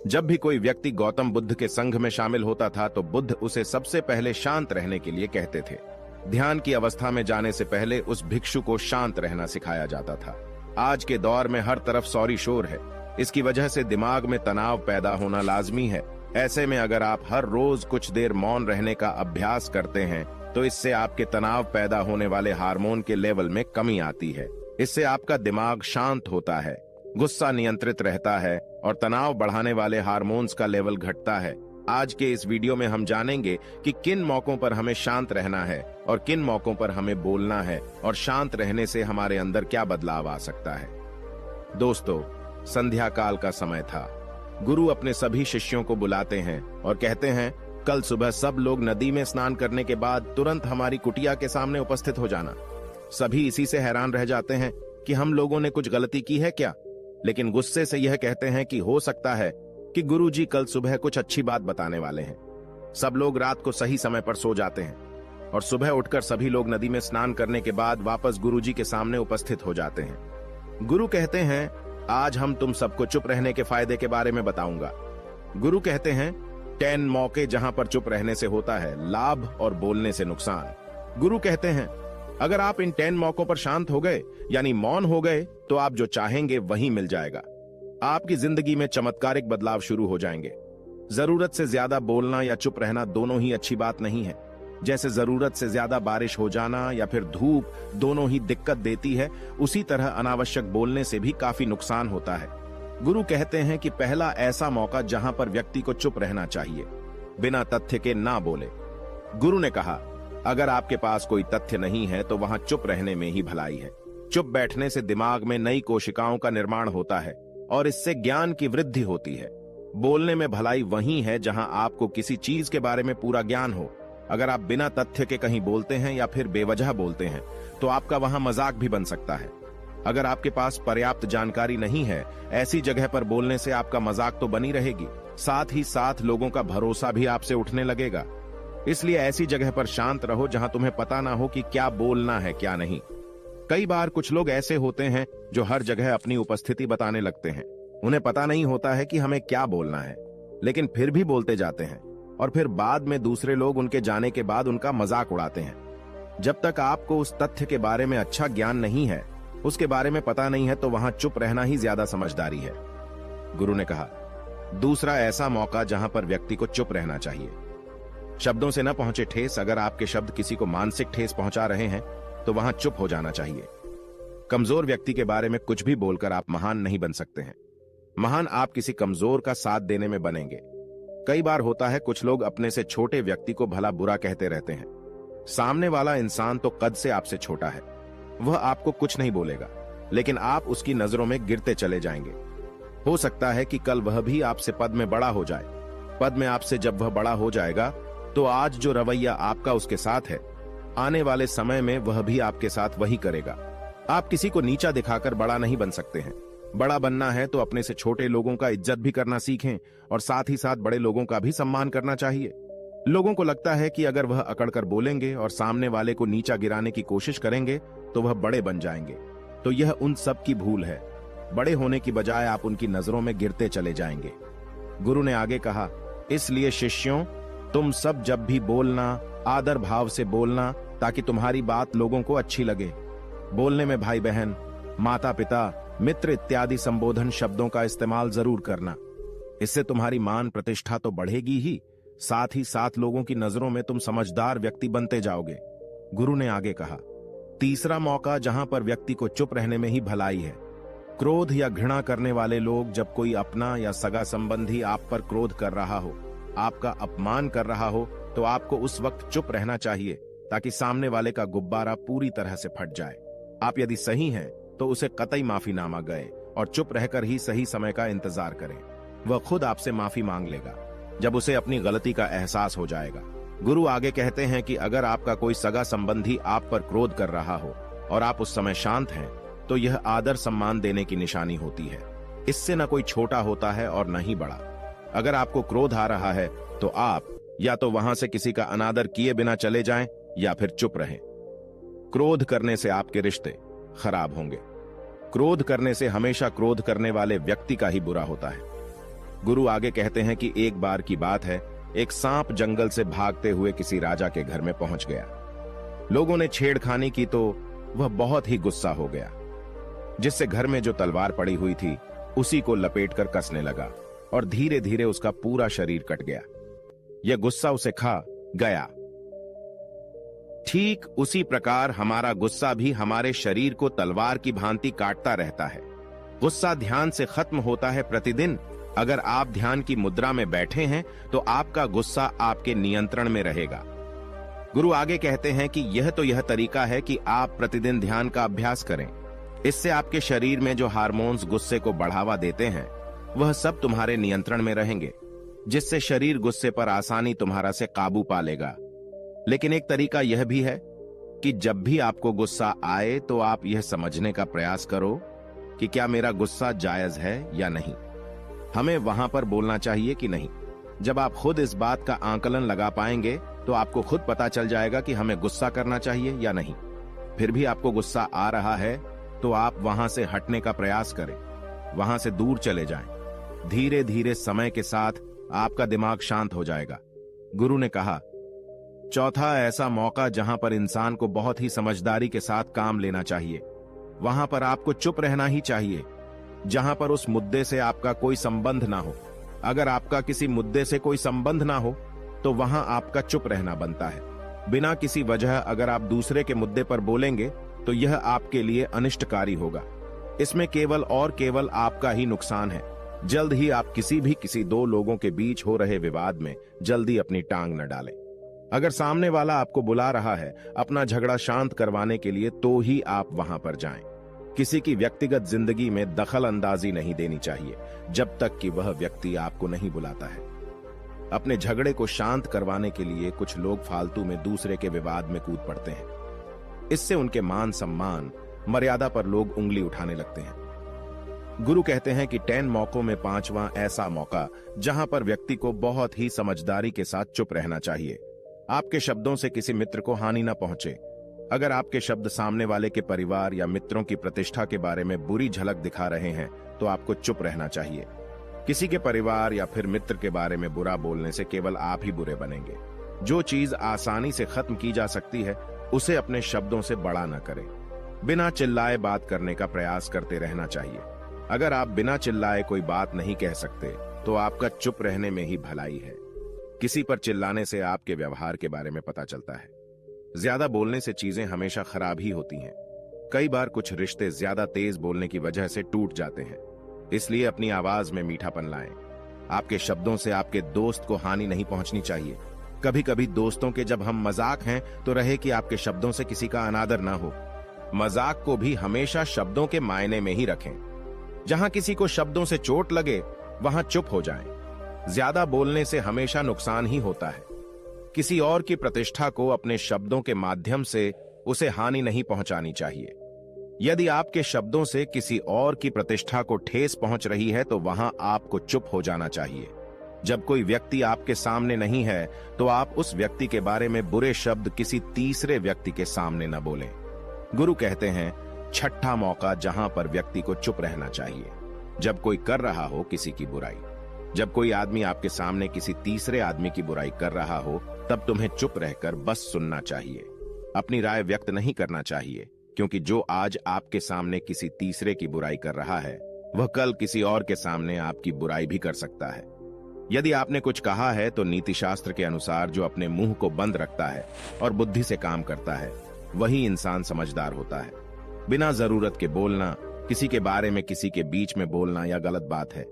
जब भी कोई व्यक्ति गौतम बुद्ध के संघ में शामिल होता था तो बुद्ध उसे सबसे पहले शांत रहने के लिए कहते थे। ध्यान की अवस्था में जाने से पहले उस भिक्षु को शांत रहना सिखाया जाता था। आज के दौर में हर तरफ सौरी शोर है। इसकी वजह से दिमाग में तनाव पैदा होना लाजमी है। ऐसे में अगर आप हर रोज कुछ देर मौन रहने का अभ्यास करते हैं तो इससे आपके तनाव पैदा होने वाले हार्मोन के लेवल में कमी आती है। इससे आपका दिमाग शांत होता है, गुस्सा नियंत्रित रहता है और तनाव बढ़ाने वाले हार्मोन्स का लेवल घटता है। आज के इस वीडियो में हम जानेंगे कि किन मौकों पर हमें शांत रहना है और किन मौकों पर हमें बोलना है और शांत रहने से हमारे अंदर क्या बदलाव आ सकता है। दोस्तों, संध्या काल का समय था। गुरु अपने सभी शिष्यों को बुलाते हैं और कहते हैं, कल सुबह सब लोग नदी में स्नान करने के बाद तुरंत हमारी कुटिया के सामने उपस्थित हो जाना। सभी इसी से हैरान रह जाते हैं कि हम लोगों ने कुछ गलती की है क्या, लेकिन गुस्से से यह कहते हैं कि हो सकता है कि गुरुजी कल सुबह कुछ अच्छी बात बताने वाले हैं। सब लोग रात को सही समय पर सो जाते हैं और सुबह उठकर सभी लोग नदी में स्नान करने के बाद वापस गुरुजी के सामने उपस्थित हो जाते हैं। गुरु कहते हैं, आज हम तुम सबको चुप रहने के फायदे के बारे में बताऊंगा। गुरु कहते हैं, 10 मौके जहां पर चुप रहने से होता है लाभ और बोलने से नुकसान। गुरु कहते हैं, अगर आप इन 10 मौकों पर शांत हो गए यानी मौन हो गए तो आप जो चाहेंगे वही मिल जाएगा। आपकी जिंदगी में चमत्कारिक बदलाव शुरू हो जाएंगे। जरूरत से ज्यादा बोलना या चुप रहना दोनों ही अच्छी बात नहीं है। जैसे जरूरत से ज्यादा बारिश हो जाना या फिर धूप दोनों ही दिक्कत देती है, उसी तरह अनावश्यक बोलने से भी काफी नुकसान होता है। गुरु कहते हैं कि पहला ऐसा मौका जहां पर व्यक्ति को चुप रहना चाहिए, बिना तथ्य के ना बोले। गुरु ने कहा, अगर आपके पास कोई तथ्य नहीं है तो वहां चुप रहने में ही भलाई है। चुप बैठने से दिमाग में नई कोशिकाओं का निर्माण होता है और इससे ज्ञान की वृद्धि होती है। बोलने में भलाई वही है जहां आपको किसी चीज के बारे में पूरा ज्ञान हो। अगर आप बिना तथ्य के कहीं बोलते हैं या फिर बेवजह बोलते हैं तो आपका वहां मजाक भी बन सकता है। अगर आपके पास पर्याप्त जानकारी नहीं है, ऐसी जगह पर बोलने से आपका मजाक तो बनी रहेगी, साथ ही साथ लोगों का भरोसा भी आपसे उठने लगेगा। इसलिए ऐसी जगह पर शांत रहो जहां तुम्हें पता ना हो कि क्या बोलना है क्या नहीं। कई बार कुछ लोग ऐसे होते हैं जो हर जगह अपनी उपस्थिति बताने लगते हैं। उन्हें पता नहीं होता है कि हमें क्या बोलना है, लेकिन फिर भी बोलते जाते हैं और फिर बाद में दूसरे लोग उनके जाने के बाद उनका मजाक उड़ाते हैं। जब तक आपको उस तथ्य के बारे में अच्छा ज्ञान नहीं है, उसके बारे में पता नहीं है, तो वहां चुप रहना ही ज्यादा समझदारी है। गुरु ने कहा, दूसरा ऐसा मौका जहां पर व्यक्ति को चुप रहना चाहिए। शब्दों से न पहुंचे ठेस। अगर आपके शब्द किसी को मानसिक ठेस पहुंचा रहे हैं तो वहां चुप हो जाना चाहिए। कमजोर व्यक्ति के बारे में कुछ भी बोलकर आप महान नहीं बन सकते हैं। महान आप किसी कमजोर का साथ देने में बनेंगे। कई बार होता है कुछ लोग अपने से छोटे व्यक्ति को भला बुरा कहते रहते हैं। सामने वाला इंसान तो कद से आपसे छोटा है, वह आपको कुछ नहीं बोलेगा, लेकिन आप उसकी नजरों में गिरते चले जाएंगे। हो सकता है कि कल वह भी आपसे पद में बड़ा हो जाए। पद में आपसे जब वह बड़ा हो जाएगा तो आज जो रवैया आपका उसके साथ है, आने वाले समय में वह भी आपके साथ वही करेगा। आप किसी को नीचा दिखाकर बड़ा नहीं बन सकते हैं। बड़ा बनना है तो अपने से छोटे लोगों का इज्जत भी करना सीखें और साथ ही साथ बड़े लोगों का भी सम्मान करना चाहिए। लोगों को लगता है कि अगर वह अकड़कर बोलेंगे और सामने वाले को नीचा गिराने की कोशिश करेंगे तो वह बड़े बन जाएंगे, तो यह उन सब की भूल है। बड़े होने की बजाय आप उनकी नजरों में गिरते चले जाएंगे। गुरु ने आगे कहा, इसलिए शिष्यों, तुम सब जब भी बोलना आदर भाव से बोलना, ताकि तुम्हारी बात लोगों को अच्छी लगे। बोलने में भाई बहन, माता पिता, मित्र इत्यादि संबोधन शब्दों का इस्तेमाल जरूर करना। इससे तुम्हारी मान प्रतिष्ठा तो बढ़ेगी ही, साथ ही साथ लोगों की नजरों में तुम समझदार व्यक्ति बनते जाओगे। गुरु ने आगे कहा, तीसरा मौका जहां पर व्यक्ति को चुप रहने में ही भलाई है। क्रोध या घृणा करने वाले लोग, जब कोई अपना या सगा संबंधी आप पर क्रोध कर रहा हो, आपका अपमान कर रहा हो, तो आपको उस वक्त चुप रहना चाहिए ताकि सामने वाले का गुब्बारा पूरी तरह से फट जाए। आप यदि सही हैं तो उसे कतई माफीनामा गए और चुप रहकर ही सही समय का इंतजार करें। वह खुद आपसे माफी मांग लेगा जब उसे अपनी गलती का एहसास हो जाएगा। गुरु आगे कहते हैं कि अगर आपका कोई सगा संबंधी आप पर क्रोध कर रहा हो और आप उस समय शांत हैं, तो यह आदर सम्मान देने की निशानी होती है। इससे न कोई छोटा होता है और न ही बड़ा। अगर आपको क्रोध आ रहा है तो आप या तो वहां से किसी का अनादर किए बिना चले जाएं या फिर चुप रहें। क्रोध करने से आपके रिश्ते खराब होंगे। क्रोध करने से हमेशा क्रोध करने वाले व्यक्ति का ही बुरा होता है। गुरु आगे कहते हैं कि एक बार की बात है, एक सांप जंगल से भागते हुए किसी राजा के घर में पहुंच गया। लोगों ने छेड़खानी की तो वह बहुत ही गुस्सा हो गया, जिससे घर में जो तलवार पड़ी हुई थी उसी को लपेटकर कसने लगा और धीरे धीरे उसका पूरा शरीर कट गया। यह गुस्सा उसे खा गया। ठीक उसी प्रकार हमारा गुस्सा भी हमारे शरीर को तलवार की भांति काटता रहता है। गुस्सा ध्यान से खत्म होता है प्रतिदिन। अगर आप ध्यान की मुद्रा में बैठे हैं तो आपका गुस्सा आपके नियंत्रण में रहेगा। गुरु आगे कहते हैं कि यह तरीका है कि आप प्रतिदिन ध्यान का अभ्यास करें। इससे आपके शरीर में जो हार्मोन्स गुस्से को बढ़ावा देते हैं वह सब तुम्हारे नियंत्रण में रहेंगे, जिससे शरीर गुस्से पर आसानी तुम्हारा से काबू पा लेगा। लेकिन एक तरीका यह भी है कि जब भी आपको गुस्सा आए तो आप यह समझने का प्रयास करो कि क्या मेरा गुस्सा जायज है या नहीं, हमें वहां पर बोलना चाहिए कि नहीं। जब आप खुद इस बात का आकलन लगा पाएंगे तो आपको खुद पता चल जाएगा कि हमें गुस्सा करना चाहिए या नहीं। फिर भी आपको गुस्सा आ रहा है तो आप वहां से हटने का प्रयास करें, वहां से दूर चले जाएं। धीरे धीरे समय के साथ आपका दिमाग शांत हो जाएगा। गुरु ने कहा, चौथा ऐसा मौका जहां पर इंसान को बहुत ही समझदारी के साथ काम लेना चाहिए, वहां पर आपको चुप रहना ही चाहिए, जहां पर उस मुद्दे से आपका कोई संबंध ना हो। अगर आपका किसी मुद्दे से कोई संबंध ना हो तो वहां आपका चुप रहना बनता है। बिना किसी वजह अगर आप दूसरे के मुद्दे पर बोलेंगे तो यह आपके लिए अनिष्टकारी होगा। इसमें केवल और केवल आपका ही नुकसान है। जल्द ही आप किसी दो लोगों के बीच हो रहे विवाद में जल्दी अपनी टांग न डालें। अगर सामने वाला आपको बुला रहा है अपना झगड़ा शांत करवाने के लिए तो ही आप वहां पर जाएं। किसी की व्यक्तिगत जिंदगी में दखल अंदाजी नहीं देनी चाहिए जब तक कि वह व्यक्ति आपको नहीं बुलाता है। अपने झगड़े को शांत करवाने के लिए कुछ लोग फालतू में दूसरे के विवाद में कूद पड़ते हैं। इससे उनके मान सम्मान मर्यादा पर लोग उंगली उठाने लगते हैं। गुरु कहते हैं कि 10 मौकों में 5वां ऐसा मौका जहां पर व्यक्ति को बहुत ही समझदारी के साथ चुप रहना चाहिए। आपके शब्दों से किसी मित्र को हानि न पहुंचे। अगर आपके शब्द सामने वाले के परिवार या मित्रों की प्रतिष्ठा के बारे में बुरी झलक दिखा रहे हैं तो आपको चुप रहना चाहिए। किसी के परिवार या फिर मित्र के बारे में बुरा बोलने से केवल आप ही बुरे बनेंगे। जो चीज आसानी से खत्म की जा सकती है उसे अपने शब्दों से बड़ा न करें। बिना चिल्लाए बात करने का प्रयास करते रहना चाहिए। अगर आप बिना चिल्लाए कोई बात नहीं कह सकते तो आपका चुप रहने में ही भलाई है। किसी पर चिल्लाने से आपके व्यवहार के बारे में पता चलता है। ज्यादा बोलने से चीजें हमेशा खराब ही होती हैं। कई बार कुछ रिश्ते ज्यादा तेज बोलने की वजह से टूट जाते हैं। इसलिए अपनी आवाज में मीठापन लाएं। आपके शब्दों से आपके दोस्त को हानि नहीं पहुंचनी चाहिए। कभी कभी दोस्तों के जब हम मजाक हैं तो रहे कि आपके शब्दों से किसी का अनादर ना हो। मजाक को भी हमेशा शब्दों के मायने में ही रखें। जहां किसी को शब्दों से चोट लगे वहां चुप हो जाएं। ज्यादा बोलने से हमेशा नुकसान ही होता है। किसी और की प्रतिष्ठा को अपने शब्दों के माध्यम से उसे हानि नहीं पहुंचानी चाहिए। यदि आपके शब्दों से किसी और की प्रतिष्ठा को ठेस पहुंच रही है तो वहां आपको चुप हो जाना चाहिए। जब कोई व्यक्ति आपके सामने नहीं है तो आप उस व्यक्ति के बारे में बुरे शब्द किसी तीसरे व्यक्ति के सामने न बोलें। गुरु कहते हैं, छठा मौका जहां पर व्यक्ति को चुप रहना चाहिए, जब कोई कर रहा हो किसी की बुराई। जब कोई आदमी आपके सामने किसी तीसरे आदमी की बुराई कर रहा हो तब तुम्हें चुप रहकर बस सुनना चाहिए। अपनी राय व्यक्त नहीं करना चाहिए, क्योंकि जो आज आपके सामने किसी तीसरे की बुराई कर रहा है वह कल किसी और के सामने आपकी बुराई भी कर सकता है। यदि आपने कुछ कहा है तो नीति शास्त्र के अनुसार जो अपने मुंह को बंद रखता है और बुद्धि से काम करता है वही इंसान समझदार होता है। बिना जरूरत के बोलना, किसी के बारे में किसी के बीच में बोलना यह गलत बात है।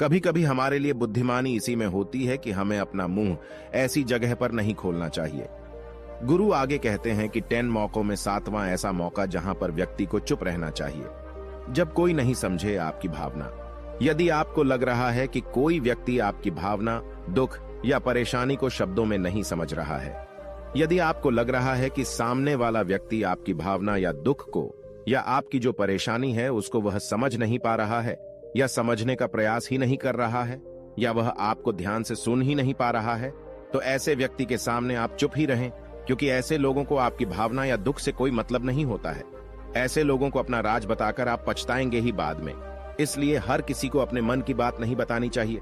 कभी कभी हमारे लिए बुद्धिमानी इसी में होती है कि हमें अपना मुंह ऐसी जगह पर नहीं खोलना चाहिए। गुरु आगे कहते हैं कि 10 मौकों में 7वां ऐसा मौका जहां पर व्यक्ति को चुप रहना चाहिए, जब कोई नहीं समझे आपकी भावना। यदि आपको लग रहा है कि कोई व्यक्ति आपकी भावना, दुख या परेशानी को शब्दों में नहीं समझ रहा है, यदि आपको लग रहा है कि सामने वाला व्यक्ति आपकी भावना या दुख को या आपकी जो परेशानी है उसको वह समझ नहीं पा रहा है या समझने का प्रयास ही नहीं कर रहा है या वह आपको ध्यान से सुन ही नहीं पा रहा है, तो ऐसे व्यक्ति के सामने आप चुप ही रहें, क्योंकि ऐसे लोगों को आपकी भावना या दुख से कोई मतलब नहीं होता है। ऐसे लोगों को अपना राज बताकर आप पछताएंगे ही बाद में। इसलिए हर किसी को अपने मन की बात नहीं बतानी चाहिए।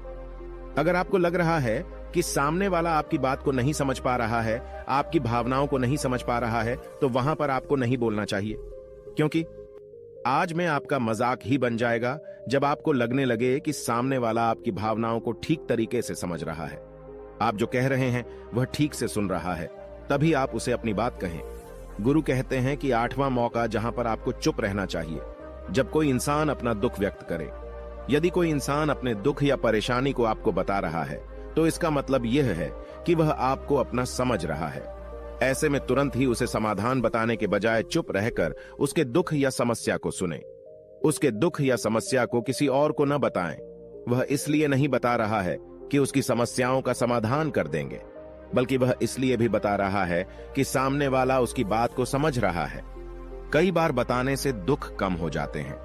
अगर आपको लग रहा है कि सामने वाला आपकी बात को नहीं समझ पा रहा है, आपकी भावनाओं को नहीं समझ पा रहा है, तो वहां पर आपको नहीं बोलना चाहिए, क्योंकि आज में आपका मजाक ही बन जाएगा जब आपको लगने लगे कि सामने वाला आपकी भावनाओं को ठीक तरीके से समझ रहा है, आप जो कह रहे हैं वह ठीक से सुन रहा है, तभी आप उसे अपनी बात कहें। गुरु कहते हैं कि 8वां मौका जहां पर आपको चुप रहना चाहिए, जब कोई इंसान अपना दुख व्यक्त करे। यदि कोई इंसान अपने दुख या परेशानी को आपको बता रहा है, तो इसका मतलब यह है कि वह आपको अपना समझ रहा है। ऐसे में तुरंत ही उसे समाधान बताने के बजाय चुप रहकर उसके दुख या समस्या को सुने। उसके दुख या समस्या को किसी और को न बताएं। वह इसलिए नहीं बता रहा है कि उसकी समस्याओं का समाधान कर देंगे, बल्कि वह इसलिए भी बता रहा है कि सामने वाला उसकी बात को समझ रहा है। कई बार बताने से दुख कम हो जाते हैं।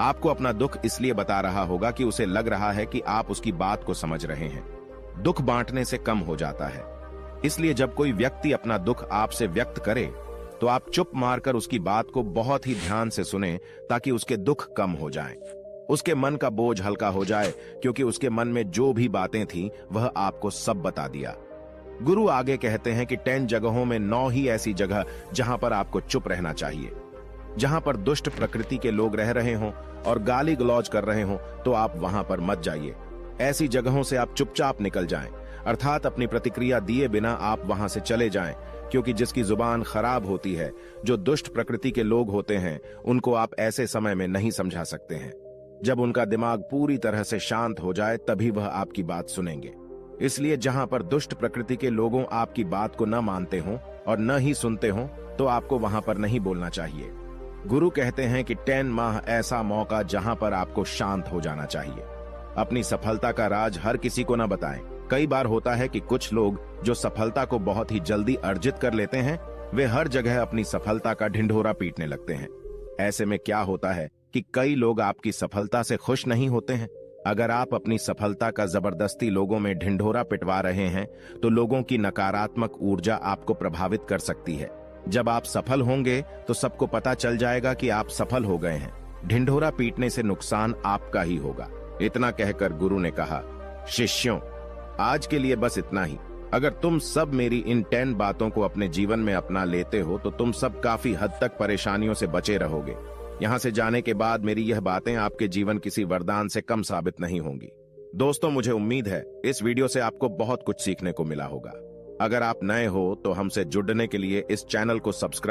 आपको अपना दुख इसलिए बता रहा होगा कि उसे लग रहा है कि आप उसकी बात को समझ रहे हैं। दुख बांटने से कम हो जाता है। इसलिए जब कोई व्यक्ति अपना दुख आपसे व्यक्त करे, तो आप चुप मारकर उसकी बात को बहुत ही ध्यान से सुने, ताकि उसके दुख कम हो जाएं। उसके मन का बोझ हल्का हो जाए, क्योंकि उसके मन में जो भी बातें थीं वह आपको सब बता दिया। गुरु आगे कहते हैं कि 10 जगहों में 9 ही ऐसी जगह जहां पर आपको चुप रहना चाहिए। जहां पर दुष्ट प्रकृति के लोग रह रहे हों और गाली गलौज कर रहे हों, तो आप वहां पर मत जाइए। ऐसी जगहों से आप चुपचाप निकल जाएं, अर्थात अपनी प्रतिक्रिया दिए बिना आप वहां से चले जाएं, क्योंकि जिसकी जुबान खराब होती है, जो दुष्ट प्रकृति के लोग होते हैं, उनको आप ऐसे समय में नहीं समझा सकते हैं। जब उनका दिमाग पूरी तरह से शांत हो जाए, तभी वह आपकी बात सुनेंगे। इसलिए जहां पर दुष्ट प्रकृति के लोगों आपकी बात को न मानते हों और न ही सुनते हों, तो आपको वहां पर नहीं बोलना चाहिए। गुरु कहते हैं कि 10 माह ऐसा मौका जहां पर आपको शांत हो जाना चाहिए। अपनी सफलता का राज हर किसी को न बताएं। कई बार होता है कि कुछ लोग जो सफलता को बहुत ही जल्दी अर्जित कर लेते हैं, वे हर जगह अपनी सफलता का ढिंढोरा पीटने लगते हैं। ऐसे में क्या होता है कि कई लोग आपकी सफलता से खुश नहीं होते हैं। अगर आप अपनी सफलता का जबरदस्ती लोगों में ढिंढोरा पिटवा रहे हैं, तो लोगों की नकारात्मक ऊर्जा आपको प्रभावित कर सकती है। जब आप सफल होंगे तो सबको पता चल जाएगा कि आप सफल हो गए हैं। ढिंढोरा पीटने से नुकसान आपका ही होगा। इतना कहकर गुरु ने कहा, शिष्यों, आज के लिए बस इतना ही। अगर तुम सब मेरी इन 10 बातों को अपने जीवन में अपना लेते हो, तो तुम सब काफी हद तक परेशानियों से बचे रहोगे। यहां से जाने के बाद मेरी यह बातें आपके जीवन किसी वरदान से कम साबित नहीं होंगी। दोस्तों, मुझे उम्मीद है इस वीडियो से आपको बहुत कुछ सीखने को मिला होगा। अगर आप नए हो तो हमसे जुड़ने के लिए इस चैनल को सब्सक्राइब